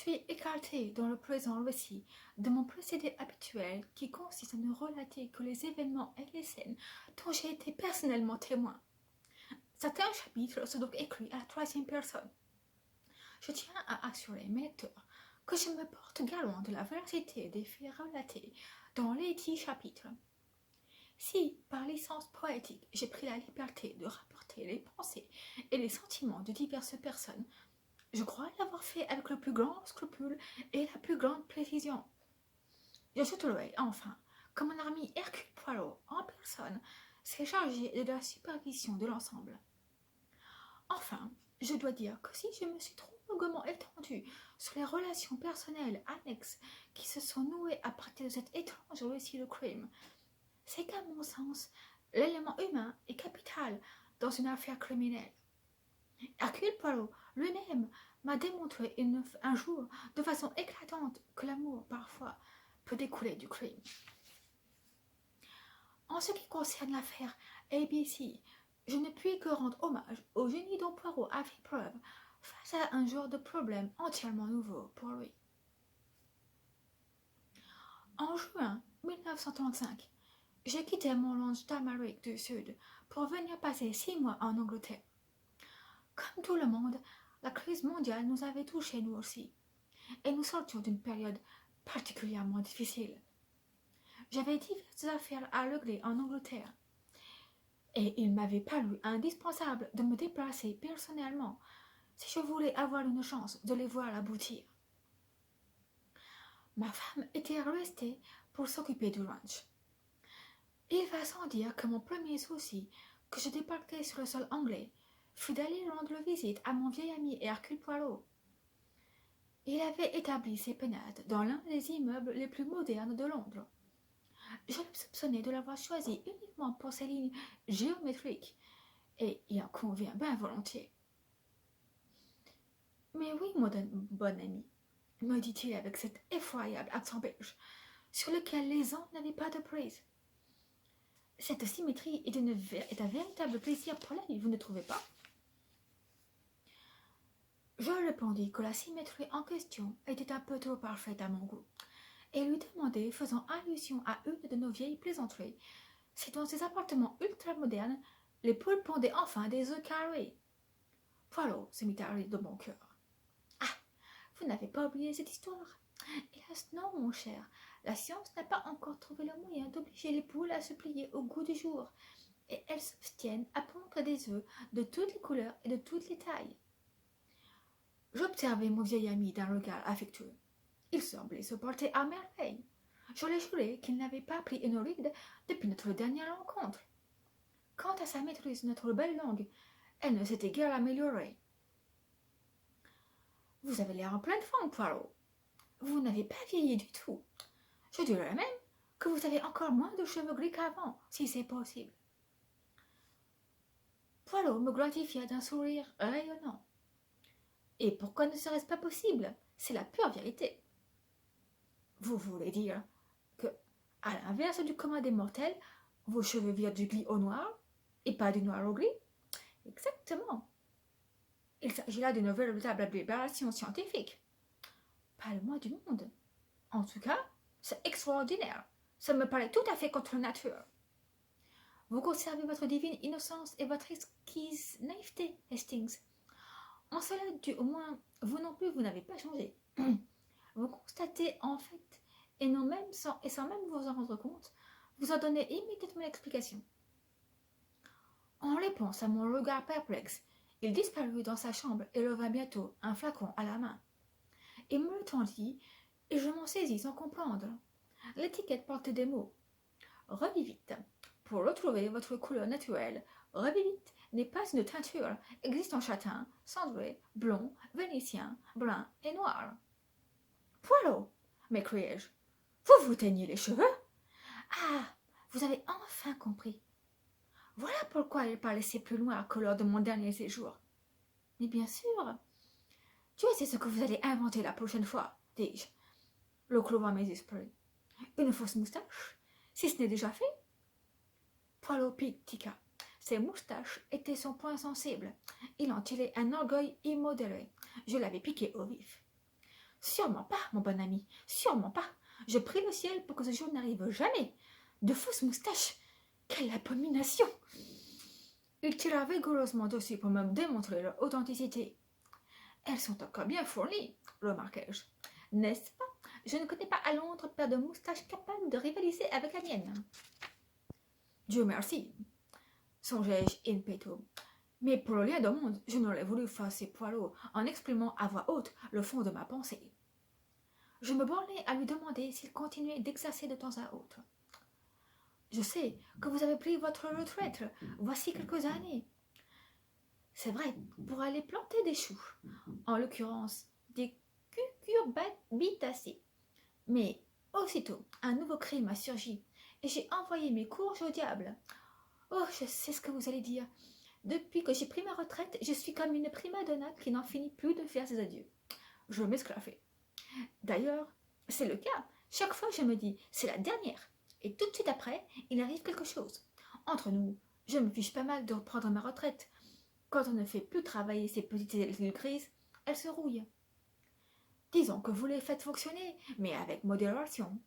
suis écarté dans le présent récit de mon procédé habituel qui consiste à ne relater que les événements et les scènes dont j'ai été personnellement témoin. Certains chapitres sont donc écrits à la troisième personne. Je tiens à assurer mes lecteurs que je me porte garant de la véracité des faits relatés dans les 10 chapitres. Si, par licence poétique, j'ai pris la liberté de rapporter les pensées et les sentiments de diverses personnes, je crois l'avoir fait avec le plus grand scrupule et la plus grande précision. J'ajouterai enfin que mon ami Hercule Poirot, en personne, s'est chargé de la supervision de l'ensemble. Enfin, je dois dire que si je me suis trop longuement étendue sur les relations personnelles annexes qui se sont nouées à partir de cet étrange récit de crime, c'est qu'à mon sens, l'élément humain est capital dans une affaire criminelle. Hercule Poirot lui-même m'a démontré un jour de façon éclatante que l'amour, parfois, peut découler du crime. En ce qui concerne l'affaire ABC, je ne puis que rendre hommage au génie dont Poirot a fait preuve face à un genre de problème entièrement nouveau pour lui. En juin 1935, j'ai quitté mon ranch d'Amérique du Sud pour venir passer 6 mois en Angleterre. Comme tout le monde, la crise mondiale nous avait touchés nous aussi, et nous sortions d'une période particulièrement difficile. J'avais diverses affaires à régler en Angleterre, et il m'avait paru indispensable de me déplacer personnellement si je voulais avoir une chance de les voir aboutir. Ma femme était restée pour s'occuper du ranch. Il va sans dire que mon premier souci, que je débarquais sur le sol anglais, fut d'aller rendre visite à mon vieil ami Hercule Poirot. Il avait établi ses pénates dans l'un des immeubles les plus modernes de Londres. Je le soupçonnais de l'avoir choisi uniquement pour ses lignes géométriques, et il en convient bien volontiers. Mais oui, mon bon ami, me dit-il avec cet effroyable accent belge, sur lequel les ans n'avaient pas de prise. Cette symétrie est un véritable plaisir pour la vie, vous ne trouvez pas? Je répondis que la symétrie en question était un peu trop parfaite à mon goût, et lui demandai, faisant allusion à une de nos vieilles plaisanteries, si dans ces appartements ultramodernes, les poules pondaient enfin des œufs carrés. Poirot se mit à rire de bon cœur. Ah, vous n'avez pas oublié cette histoire? Hélas non, mon cher, la science n'a pas encore trouvé le moyen d'obliger les poules à se plier au goût du jour, et elles s'abstiennent à pondre des œufs de toutes les couleurs et de toutes les tailles. J'observai mon vieil ami d'un regard affectueux. Il semblait se porter à merveille. Je lui jurai qu'il n'avait pas pris une ride depuis notre dernière rencontre. Quant à sa maîtrise de notre belle langue, elle ne s'était guère améliorée. Vous avez l'air en pleine forme, Poirot. Vous n'avez pas vieilli du tout. Je dirais même que vous avez encore moins de cheveux gris qu'avant, si c'est possible. Poirot me gratifia d'un sourire rayonnant. Et pourquoi ne serait-ce pas possible? C'est la pure vérité. Vous voulez dire que, à l'inverse du commun des mortels, vos cheveux virent du gris au noir et pas du noir au gris? Exactement. Il s'agit là d'une véritable aberration scientifique. Pas le moins du monde. En tout cas, c'est extraordinaire. Ça me paraît tout à fait contre nature. Vous conservez votre divine innocence et votre exquise naïveté, Hastings. En cela, au moins, vous non plus, vous n'avez pas changé. Vous constatez en fait, et sans même vous en rendre compte, vous en donnez immédiatement l'explication. En réponse à mon regard perplexe, il disparut dans sa chambre et revint bientôt, un flacon à la main. Il me le tendit, et je m'en saisis sans comprendre. L'étiquette portait des mots. Revivite. Pour retrouver votre couleur naturelle, Revivite n'est pas une teinture, existe en châtain, cendré, blond, vénitien, brun et noir. Poirot, m'écriai-je, vous vous teignez les cheveux? Ah, vous avez enfin compris. Voilà pourquoi il paraissait plus noir que lors de mon dernier séjour. Mais bien sûr, Dieu sait ce que vous allez inventer la prochaine fois, dis-je, le clouant mes esprits. Une fausse moustache, si ce n'est déjà fait? Poirot piqua. Ses moustaches étaient son point sensible. Il en tirait un orgueil immodéré. Je l'avais piqué au vif. Sûrement pas, mon bon ami, sûrement pas. Je prie le ciel pour que ce jour n'arrive jamais. De fausses moustaches, quelle abomination! Il tira vigoureusement dessus pour me démontrer leur authenticité. Elles sont encore bien fournies, remarquai-je. N'est-ce pas? Je ne connais pas à Londres paire de moustaches capables de rivaliser avec la mienne. Dieu merci, songeai-je in petto. Mais pour le rien du monde, je n'aurais voulu faire ces Poirot en exprimant à voix haute le fond de ma pensée. Je me bornai à lui demander s'il continuait d'exercer de temps à autre. Je sais que vous avez pris votre retraite voici quelques années. C'est vrai, pour aller planter des choux, en l'occurrence des cucurbitacées. Mais aussitôt, un nouveau crime a surgi et j'ai envoyé mes courges au diable. Oh, je sais ce que vous allez dire. Depuis que j'ai pris ma retraite, je suis comme une prima donna qui n'en finit plus de faire ses adieux. Je m'esclaffai. D'ailleurs, c'est le cas. Chaque fois, je me dis, c'est la dernière. Et tout de suite après, il arrive quelque chose. Entre nous, je me fiche pas mal de reprendre ma retraite. Quand on ne fait plus travailler ces petites ailes grises, elles se rouillent. Disons que vous les faites fonctionner, mais avec modération.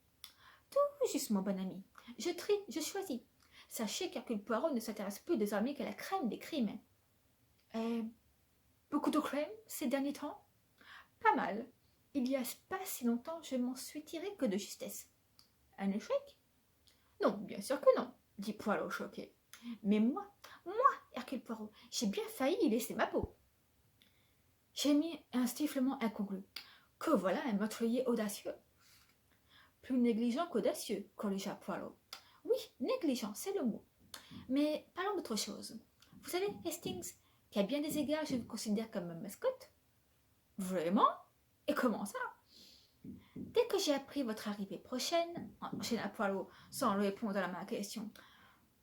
Tout juste, mon bon ami. Je trie, je choisis. Sachez qu'Hercule Poirot ne s'intéresse plus désormais qu'à la crème des crimes. Beaucoup de crème ces derniers temps? Pas mal. Il y a pas si longtemps, je m'en suis tiré que de justesse. Un échec? Non, bien sûr que non, dit Poirot choqué. Mais moi, Hercule Poirot, j'ai bien failli y laisser ma peau. J'ai mis un sifflement incongru. Que voilà un meurtrier audacieux. Plus négligent qu'audacieux, corrigea Poirot. Oui, négligent, c'est le mot. Mais parlons d'autre chose. Vous savez, Hastings, qu'à bien des égards, je vous considère comme ma mascotte. Vraiment? Et comment ça? Dès que j'ai appris votre arrivée prochaine, enchaîna Poirot sans répondre à ma question,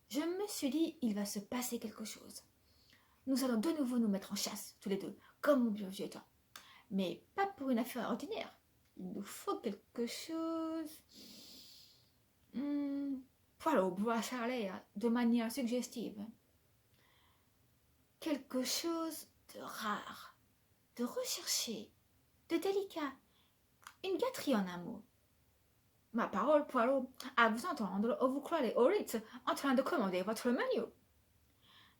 je me suis dit, il va se passer quelque chose. Nous allons de nouveau nous mettre en chasse, tous les deux, comme au bon vieux temps. Mais pas pour une affaire ordinaire. Il nous faut quelque chose... Poirot broissa l'air de manière suggestive. Quelque chose de rare, de recherché, de délicat. Une gâterie en un mot. Ma parole, Poirot, à vous entendre, vous croirez au Ritz en train de commander votre menu.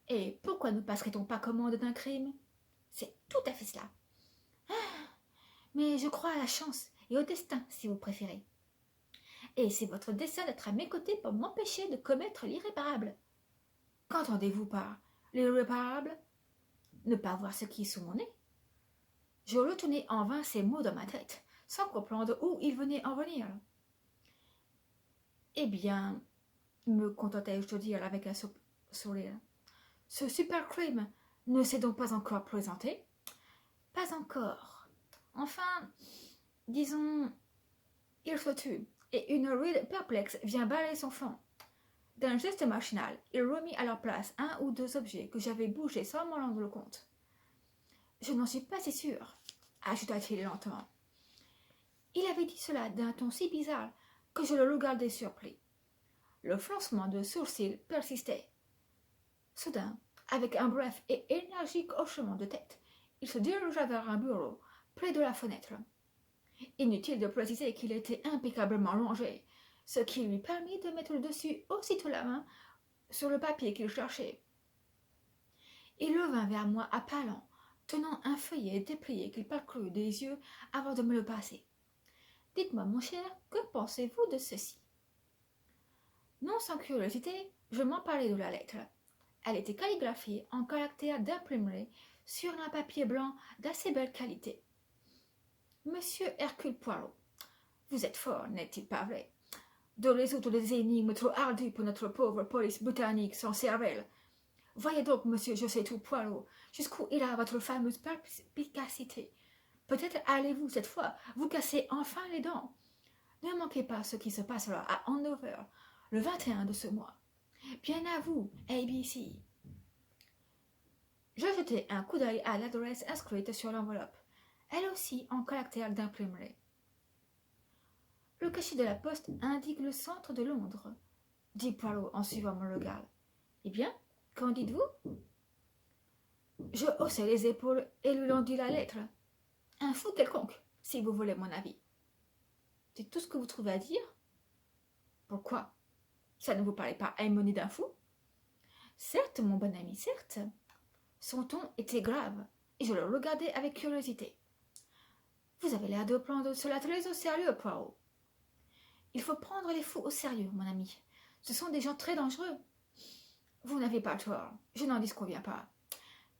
Et pourquoi ne passerait-on pas commande d'un crime? C'est tout à fait cela. Mais je crois à la chance et au destin, si vous préférez. Et c'est votre dessein d'être à mes côtés pour m'empêcher de commettre l'irréparable. Qu'entendez-vous par l'irréparable? Ne pas voir ce qui est sous mon nez? Je retournai en vain ces mots dans ma tête, sans comprendre où ils venaient en venir. Eh bien, me contentai-je de dire avec un sourire, ce super crime ne s'est donc pas encore présenté? Pas encore. Enfin, disons, il se tue, et une ride perplexe vient balayer son fond. D'un geste machinal, il remit à leur place un ou deux objets que j'avais bougés sans m'en rendre compte. Je n'en suis pas si sûre, ajouta-t-il lentement. Il avait dit cela d'un ton si bizarre que je le regardai surpris. Le froncement de sourcils persistait. Soudain, avec un bref et énergique hochement de tête, il se dirigea vers un bureau, près de la fenêtre. Inutile de préciser qu'il était impeccablement rangé, ce qui lui permit de mettre dessus aussitôt la main sur le papier qu'il cherchait. Il revint vers moi à pas lents, tenant un feuillet déplié qu'il parcourut des yeux avant de me le passer. Dites-moi, mon cher, que pensez-vous de ceci? Non sans curiosité, je m'emparai de la lettre. Elle était calligraphiée en caractères d'imprimerie sur un papier blanc d'assez belle qualité. Monsieur Hercule Poirot, vous êtes fort, n'est-il pas vrai, de résoudre des énigmes trop ardues pour notre pauvre police britannique sans cervelle. Voyez donc, monsieur Je sais tout Poirot, jusqu'où ira votre fameuse perspicacité. Peut-être allez-vous, cette fois, vous casser enfin les dents. Ne manquez pas ce qui se passera à Hanover, le 21 de ce mois. Bien à vous, ABC. Je jetai un coup d'œil à l'adresse inscrite sur l'enveloppe, elle aussi en caractère d'imprimerie. Le cachet de la poste indique le centre de Londres, dit Poirot en suivant mon regard. Eh bien, qu'en dites-vous? Je haussai les épaules et lui rendis la lettre. Un fou quelconque, si vous voulez mon avis. C'est tout ce que vous trouvez à dire? Pourquoi? Ça ne vous paraît pas aimoni d'un fou? Certes, mon bon ami, certes. Son ton était grave, et je le regardais avec curiosité. Vous avez l'air de prendre cela très au sérieux, Poirot. Il faut prendre les fous au sérieux, mon ami. Ce sont des gens très dangereux. Vous n'avez pas tort, je n'en disconviens pas.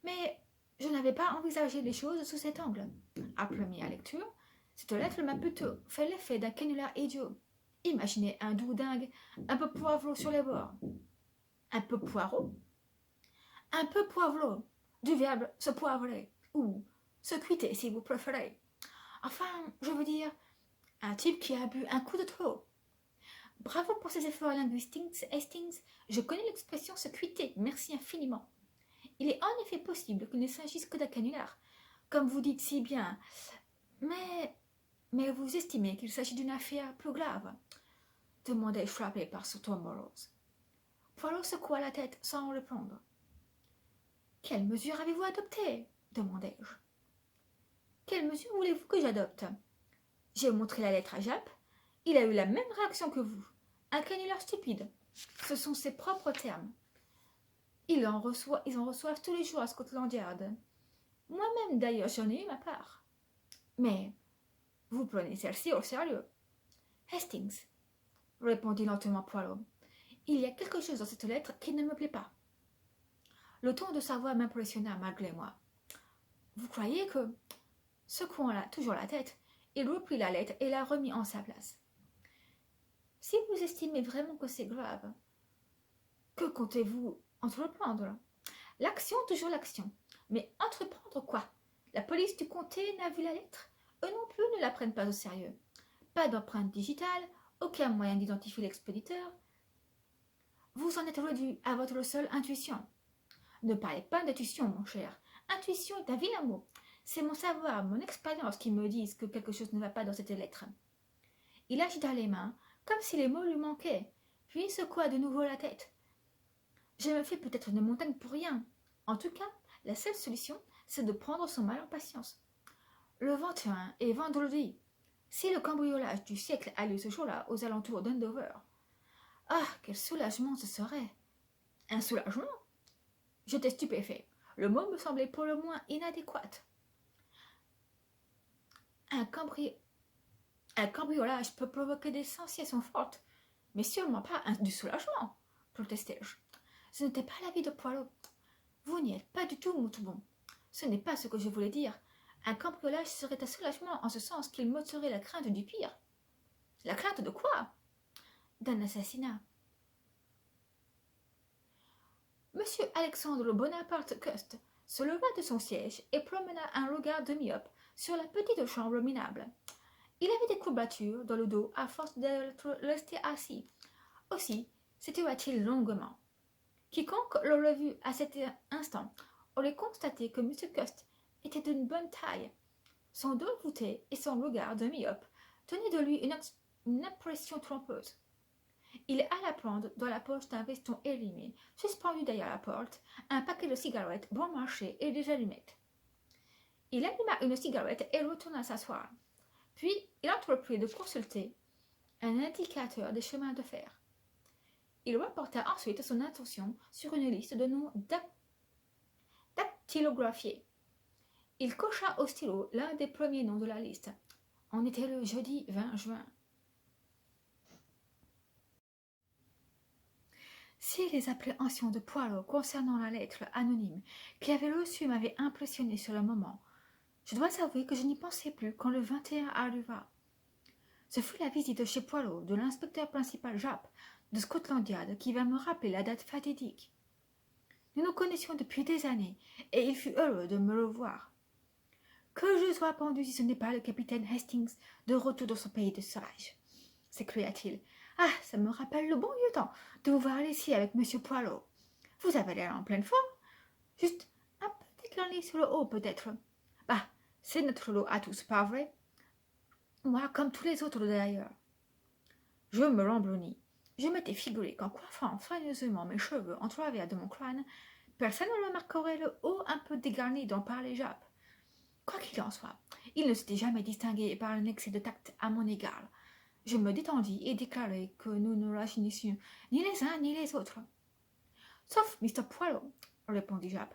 Mais je n'avais pas envisagé les choses sous cet angle. À première lecture, cette lettre m'a plutôt fait l'effet d'un canular idiot. Imaginez un doudingue un peu poivreau sur les bords. Un peu poireau? Un peu poivreau, du verbe se poivrer, ou se cuiter si vous préférez. Enfin, je veux dire, un type qui a bu un coup de trop. Bravo pour ces efforts linguistiques, Hastings. Je connais l'expression se cuiter, merci infiniment. Il est en effet possible qu'il ne s'agisse que d'un canular, comme vous dites si bien, mais vous estimez qu'il s'agit d'une affaire plus grave, demandai-je frappé par ce ton morose. Poirot secoua la tête sans répondre. Quelle mesure avez-vous adoptée? Demandai-je. Quelle mesure voulez-vous que j'adopte? J'ai montré la lettre à Japp. Il a eu la même réaction que vous. Un canular stupide. Ce sont ses propres termes. Ils en reçoivent tous les jours à Scotland Yard. Moi-même, d'ailleurs, j'en ai eu ma part. Mais vous prenez celle-ci au sérieux. Hastings, répondit lentement Poirot, il y a quelque chose dans cette lettre qui ne me plaît pas. Le ton de sa voix m'impressionna malgré moi. Vous croyez que, secouant toujours la tête, il reprit la lettre et la remit en sa place. Si vous estimez vraiment que c'est grave, que comptez-vous entreprendre? L'action, toujours l'action. Mais entreprendre quoi? La police du comté n'a vu la lettre? Eux non plus ne la prennent pas au sérieux. Pas d'empreinte digitale, aucun moyen d'identifier l'expéditeur. Vous en êtes réduit à votre seule intuition. Ne parlez pas d'intuition, mon cher. Intuition est un vilain mot. C'est mon savoir, mon expérience qui me disent que quelque chose ne va pas dans cette lettre. Il agita les mains, comme si les mots lui manquaient, puis secoua de nouveau la tête. Je me fais peut-être une montagne pour rien. En tout cas, la seule solution, c'est de prendre son mal en patience. Le 21 est vendredi. Si le cambriolage du siècle a lieu ce jour-là, aux alentours d'Andover. Ah, quel soulagement ce serait! Un soulagement? J'étais stupéfait. Le mot me semblait pour le moins inadéquat. Un cambriolage peut provoquer des sensations fortes, mais sûrement pas du soulagement, protestai-je. Ce n'était pas l'avis de Poirot. Vous n'y êtes pas du tout, Moutougon. Ce n'est pas ce que je voulais dire. Un cambriolage serait un soulagement en ce sens qu'il m'ôterait la crainte du pire. La crainte de quoi? D'un assassinat. Monsieur Alexandre Bonaparte Cust se leva de son siège et promena un regard de myope sur la petite chambre minable. Il avait des courbatures dans le dos à force d'être resté assis. Aussi s'étua-t-il longuement. Quiconque l'aurait vu à cet instant aurait constaté que M. Cust était d'une bonne taille. Son dos voûté et son regard de myope tenaient de lui une impression trompeuse. Il alla prendre dans la poche d'un veston élimé, suspendu derrière la porte, un paquet de cigarettes bon marché et des allumettes. Il alluma une cigarette et retourna s'asseoir. Puis il entreprit de consulter un indicateur des chemins de fer. Il reporta ensuite son attention sur une liste de noms dactylographiés. Il cocha au stylo l'un des premiers noms de la liste. On était le jeudi 20 juin. Si les appréhensions de Poirot concernant la lettre anonyme qu'il avait reçue m'avaient impressionné sur le moment, je dois avouer que je n'y pensai plus quand le 21 arriva. Ce fut la visite chez Poirot de l'inspecteur principal Japp de Scotland Yard qui vint me rappeler la date fatidique. Nous nous connaissions depuis des années, et il fut heureux de me revoir. Que je sois pendu si ce n'est pas le capitaine Hastings de retour dans son pays de sauvages, s'écria-t-il. Ah, ça me rappelle le bon vieux temps de vous voir ici avec M. Poirot. Vous avez l'air en pleine forme. Juste un peu décliné sur le haut, peut-être. Bah, c'est notre lot à tous, pas vrai? Moi, comme tous les autres d'ailleurs. Je me remblounis. Je m'étais figuré qu'en coiffant soigneusement mes cheveux en travers de mon crâne, personne ne remarquerait le haut un peu dégarni dont parlait Japp. Quoi qu'il en soit, il ne s'était jamais distingué par un excès de tact à mon égard. Je me détendis et déclarai que nous ne rajeunissions ni les uns ni les autres. Sauf Mr. Poirot, répondit Jap.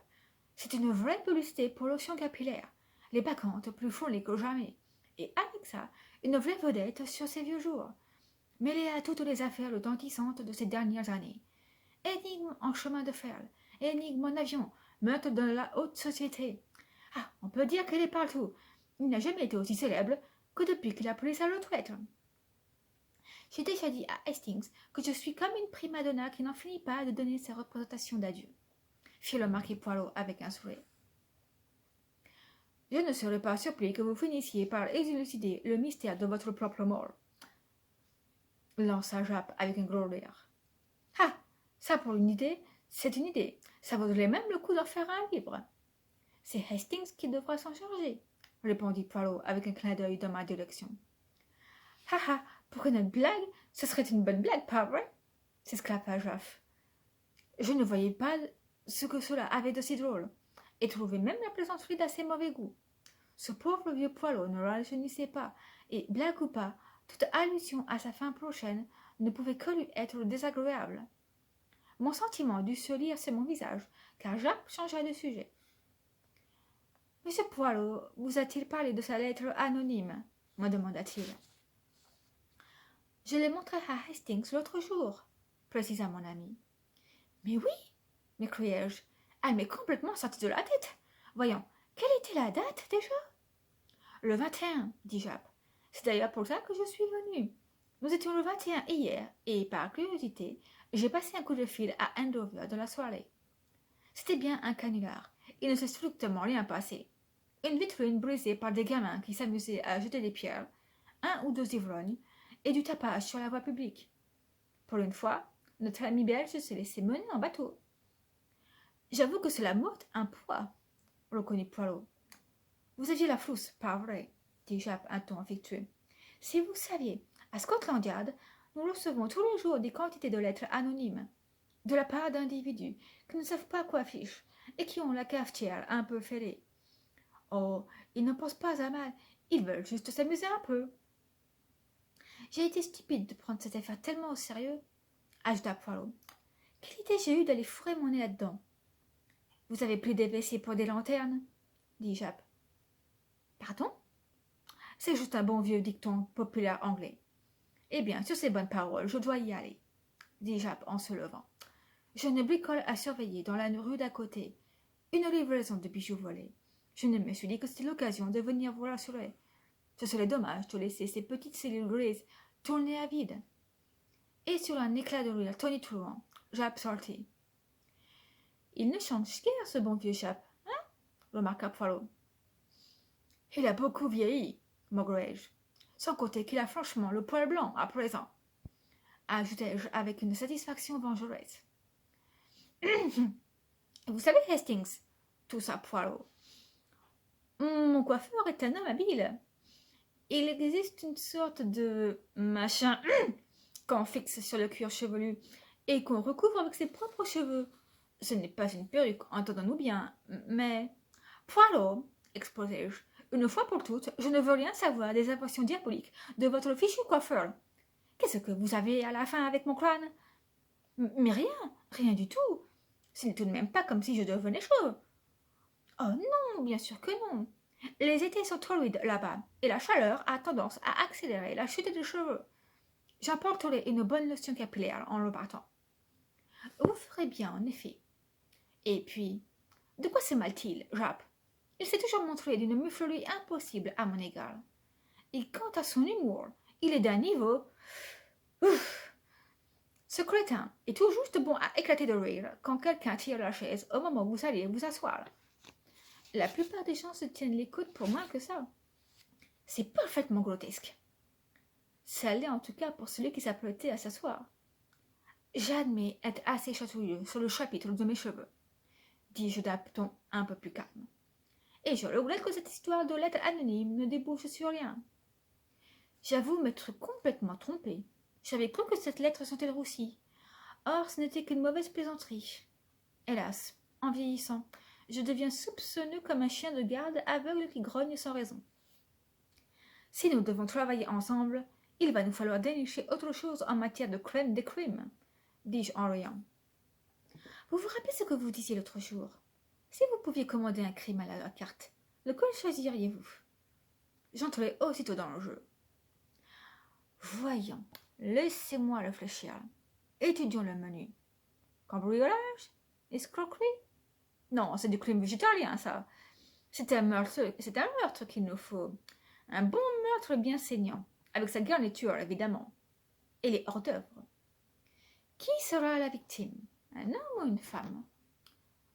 C'est une vraie publicité pour lotion capillaire. Les bacchantes plus fournies que jamais. Et avec ça, une vraie vedette sur ses vieux jours. Mêlée à toutes les affaires retentissantes de ces dernières années. Énigme en chemin de fer, énigme en avion, meurtre de la haute société. Ah, on peut dire qu'elle est partout. Il n'a jamais été aussi célèbre que depuis qu'il a pris sa retraite. J'ai déjà dit à Hastings que je suis comme une prima donna qui n'en finit pas de donner ses représentations d'adieu, fit le marquis Poirot avec un sourire. Je ne serais pas surpris que vous finissiez par élucider le mystère de votre propre mort, lança Jap avec un gros rire. Ah, ça pour une idée, c'est une idée. Ça vaudrait même le coup d'en faire un livre. C'est Hastings qui devra s'en charger, répondit Poirot avec un clin d'œil dans ma direction. Ha ha, pour une blague, ce serait une bonne blague, pas vrai? S'esclaffa Jaff. Je ne voyais pas ce que cela avait de si drôle, et trouvais même la plaisanterie d'assez mauvais goût. Ce pauvre vieux Poirot ne rajeunissait pas, et, blague ou pas, toute allusion à sa fin prochaine ne pouvait que lui être désagréable. Mon sentiment dut se lire sur mon visage, car Jacques changea de sujet. Monsieur Poirot vous a-t-il parlé de sa lettre anonyme? Me demanda-t-il. Je l'ai montrée à Hastings l'autre jour, précisa mon ami. Mais oui, m'écriai-je, elle m'est complètement sortie de la tête. Voyons, quelle était la date déjà? Le 21, dit Jap. C'est d'ailleurs pour ça que je suis venu. Nous étions le 21 hier, et par curiosité, j'ai passé un coup de fil à Andover dans la soirée. C'était bien un canular. Il ne s'est strictement rien passé. Une vitrine brisée par des gamins qui s'amusaient à jeter des pierres, un ou deux ivrognes, et du tapage sur la voie publique. Pour une fois, notre ami belge s'est laissé mener en bateau. J'avoue que cela m'ôte un poids, reconnut Poirot. Vous aviez la frousse, pas vrai, dit Jap un ton affectueux. Si vous saviez, à Scotland Yard, nous recevons tous les jours des quantités de lettres anonymes, de la part d'individus qui ne savent pas quoi fiche et qui ont la cafetière un peu ferrée. Oh, ils ne pensent pas à mal, ils veulent juste s'amuser un peu. J'ai été stupide de prendre cette affaire tellement au sérieux, ajouta Poirot. Quelle idée j'ai eue d'aller fourrer mon nez là-dedans? Vous avez pris des WC pour des lanternes? Dit Jap. Pardon? C'est juste un bon vieux dicton populaire anglais. Eh bien, sur ces bonnes paroles, je dois y aller, dit Jap en se levant. J'ai une bricole à surveiller dans la rue d'à côté. Une livraison de bijoux volés. Je me suis dit que c'était l'occasion de venir vous rassurer. Ce serait dommage de laisser ces petites cellules grises tourner à vide. Et sur un éclat de rire tonitruant, Jap sortit. Il ne change guère, ce bon vieux Jap, hein? Remarqua Poirot. Il a beaucoup vieilli, maugréai-je. Sans compter qu'il a franchement le poil blanc à présent, ajoutai-je avec une satisfaction vengeresse. Vous savez, Hastings, toussa Poirot, mon coiffeur est un homme habile. Il existe une sorte de machin qu'on fixe sur le cuir chevelu et qu'on recouvre avec ses propres cheveux. Ce n'est pas une perruque, entendons-nous bien, mais... Poirot, exposai-je, une fois pour toutes, je ne veux rien savoir des inventions diaboliques de votre fichu coiffeur. Qu'est-ce que vous avez à la fin avec mon crâne? Mais rien, rien du tout. Ce n'est tout de même pas comme si je devenais chauve. Oh non, bien sûr que non. Les étés sont torrides là-bas, et la chaleur a tendance à accélérer la chute des cheveux. J'apporterai une bonne lotion capillaire en repartant. Vous ferez bien, en effet. Et puis, de quoi se mêle-t-il, Jap? Il s'est toujours montré d'une muflerie impossible à mon égard. Et quant à son humour, il est d'un niveau... Ouf! Ce crétin est tout juste bon à éclater de rire quand quelqu'un tire la chaise au moment où vous allez vous asseoir. La plupart des gens se tiennent les coudes pour moins que ça. C'est parfaitement grotesque. Ça l'est en tout cas pour celui qui s'apprêtait à s'asseoir. J'admets être assez chatouilleux sur le chapitre de mes cheveux, dis-je d'un ton un peu plus calme. Et je regrette que cette histoire de lettre anonyme ne débouche sur rien. J'avoue m'être complètement trompée. J'avais cru que cette lettre sentait le roussi. Or, ce n'était qu'une mauvaise plaisanterie. Hélas, en vieillissant, je deviens soupçonneux comme un chien de garde aveugle qui grogne sans raison. Si nous devons travailler ensemble, il va nous falloir dénicher autre chose en matière de crème des crimes, dis-je en riant. Vous vous rappelez ce que vous disiez l'autre jour? Si vous pouviez commander un crime à la carte, lequel choisiriez-vous? J'entrai aussitôt dans le jeu. Voyons, laissez-moi réfléchir. Étudions le menu. Cambriolage? Escroquerie? Non, c'est du crime végétarien, ça. C'est un meurtre qu'il nous faut. Un bon meurtre bien saignant, avec sa garniture, évidemment. Et les hors-d'œuvre. Qui sera la victime? Un homme ou une femme?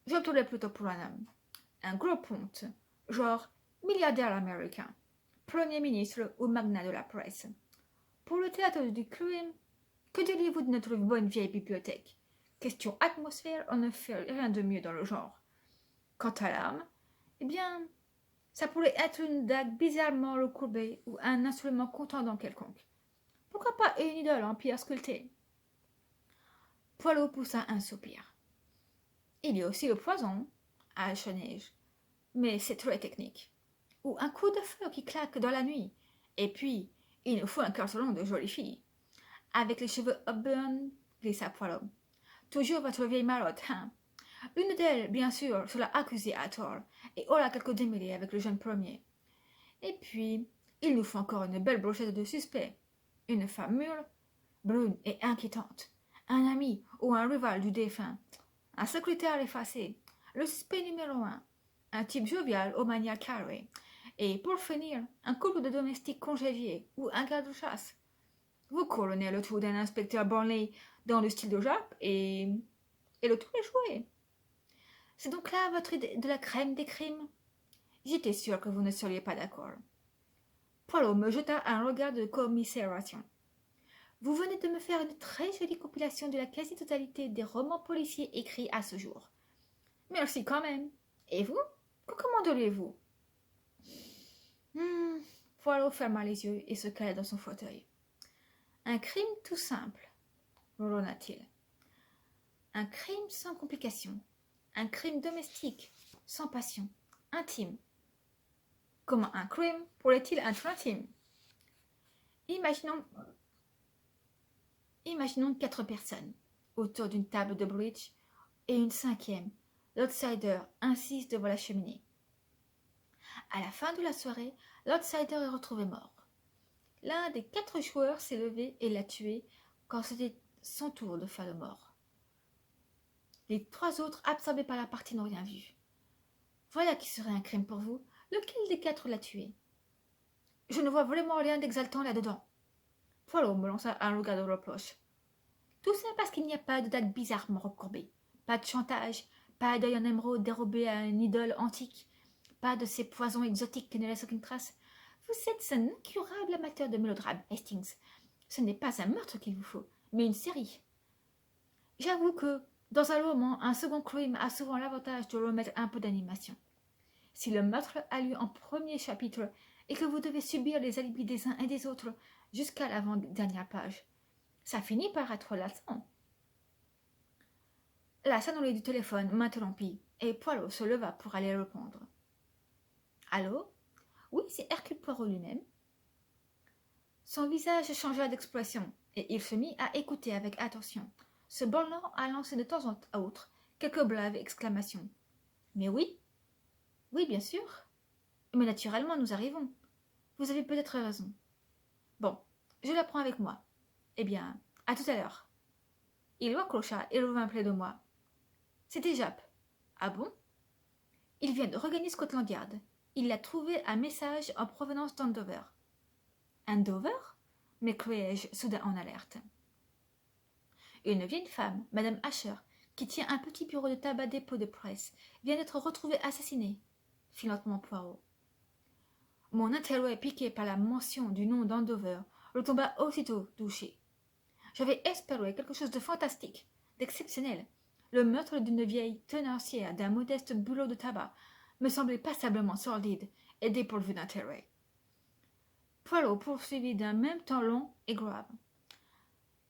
J'opterais plutôt pour un homme. Un gros ponte, genre milliardaire américain, premier ministre ou magnat de la presse. Pour le théâtre du crime, que diriez-vous de notre bonne vieille bibliothèque? Question atmosphère, on ne fait rien de mieux dans le genre. Quant à l'arme, eh bien, ça pourrait être une dague bizarrement recourbée ou un instrument contendant quelconque. Pourquoi pas une idole en pierre sculptée? Poirot poussa un soupir. Il y a aussi le poison, hache-neige, mais c'est très technique. Ou un coup de feu qui claque dans la nuit. Et puis, il nous faut un cartelon de jolies filles. Avec les cheveux auburn, glissa Poirot. Toujours votre vieille marotte, hein? Une d'elles, bien sûr, sera accusée à tort et aura quelque démêlé avec le jeune premier. Et puis, il nous faut encore une belle brochette de suspects. Une femme mûre, brune et inquiétante. Un ami ou un rival du défunt. Un secrétaire effacé. Le suspect numéro 1. Un type jovial au manière carrée. Et pour finir, un couple de domestiques congédiés ou un garde-chasse. Vous couronnez le tout d'un inspecteur Burnley dans le style de Jacques et le tout est joué. C'est donc là votre idée de la crème des crimes? J'étais sûre que vous ne seriez pas d'accord. Poirot me jeta un regard de commisération. Vous venez de me faire une très jolie compilation de la quasi-totalité des romans policiers écrits à ce jour. Merci quand même. Et vous? Que commanderiez-vous? Poirot ferma les yeux et se cala dans son fauteuil. Un crime tout simple, ronronna-t-il. Un crime sans complications. Un crime domestique, sans passion, intime. Comment un crime pourrait-il être intime? Imaginons 4 personnes autour d'une table de bridge et une cinquième, l'outsider, insiste devant la cheminée. À la fin de la soirée, l'outsider est retrouvé mort. L'un des 4 joueurs s'est levé et l'a tué quand c'était son tour de faire le mort. Les 3 autres, absorbés par la partie, n'ont rien vu. Voilà qui serait un crime pour vous. Lequel des 4 l'a tué? Je ne vois vraiment rien d'exaltant là-dedans. Poirot me lança un regard de reproche. Tout ça parce qu'il n'y a pas de dague bizarrement recourbée, pas de chantage, pas d'œil en émeraude dérobé à une idole antique, pas de ces poisons exotiques qui ne laissent aucune trace. Vous êtes un incurable amateur de mélodrame, Hastings. Ce n'est pas un meurtre qu'il vous faut, mais une série. J'avoue que, dans un roman, un second crime a souvent l'avantage de remettre un peu d'animation. Si le meurtre a lieu en premier chapitre et que vous devez subir les alibis des uns et des autres jusqu'à l'avant-dernière page, ça finit par être lassant. La sonnerie du téléphone m'interrompit et Poirot se leva pour aller répondre. Allô? Oui, c'est Hercule Poirot lui-même. Son visage changea d'expression et il se mit à écouter avec attention, se bornant à lancer de temps en autre quelques braves exclamations. Mais oui, oui, bien sûr. Mais naturellement, nous arrivons. Vous avez peut-être raison. Bon, je la prends avec moi. Eh bien, à tout à l'heure. Il raccrocha et revint près de moi. C'était Japp. Ah bon? Il vient de regagner Scotland Yard. Il a trouvé un message en provenance d'Andover. Andover? m'écriai-je soudain en alerte. Une vieille femme, Madame Asher, qui tient un petit bureau de tabac dépôt de presse, vient d'être retrouvée assassinée, fit lentement Poirot. Mon intérêt piqué par la mention du nom d'Andover retomba aussitôt douché. J'avais espéré quelque chose de fantastique, d'exceptionnel. Le meurtre d'une vieille tenancière d'un modeste boulot de tabac me semblait passablement sordide et dépourvu d'intérêt. Poirot poursuivit d'un même temps long et grave.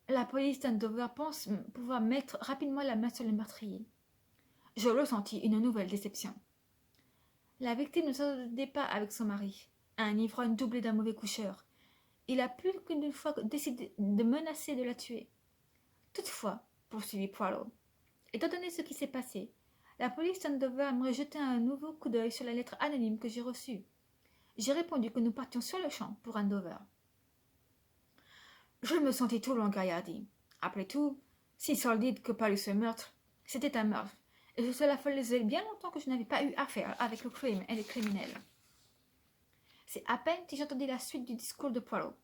La police d'Andover pense pouvoir mettre rapidement la main sur le meurtrier. Je ressentis une nouvelle déception. La victime ne s'entendait pas avec son mari, un ivrogne doublé d'un mauvais coucheur. Il a plus qu'une fois décidé de menacer de la tuer. Toutefois, poursuivit Poirot, étant donné ce qui s'est passé, la police d'Andover aimerait jeter un nouveau coup d'œil sur la lettre anonyme que j'ai reçue. J'ai répondu que nous partions sur le champ pour Andover. Je me sentis tout l'engaillardi. Après tout, si sordide que parut ce meurtre, c'était un meurtre, et cela faisait bien longtemps que je n'avais pas eu affaire avec le crime et les criminels. C'est à peine si j'entendis la suite du discours de Poirot,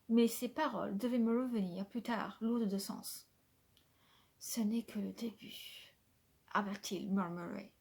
mais ces paroles devaient me revenir plus tard, lourdes de sens. Ce n'est que le début, avait-il murmuré.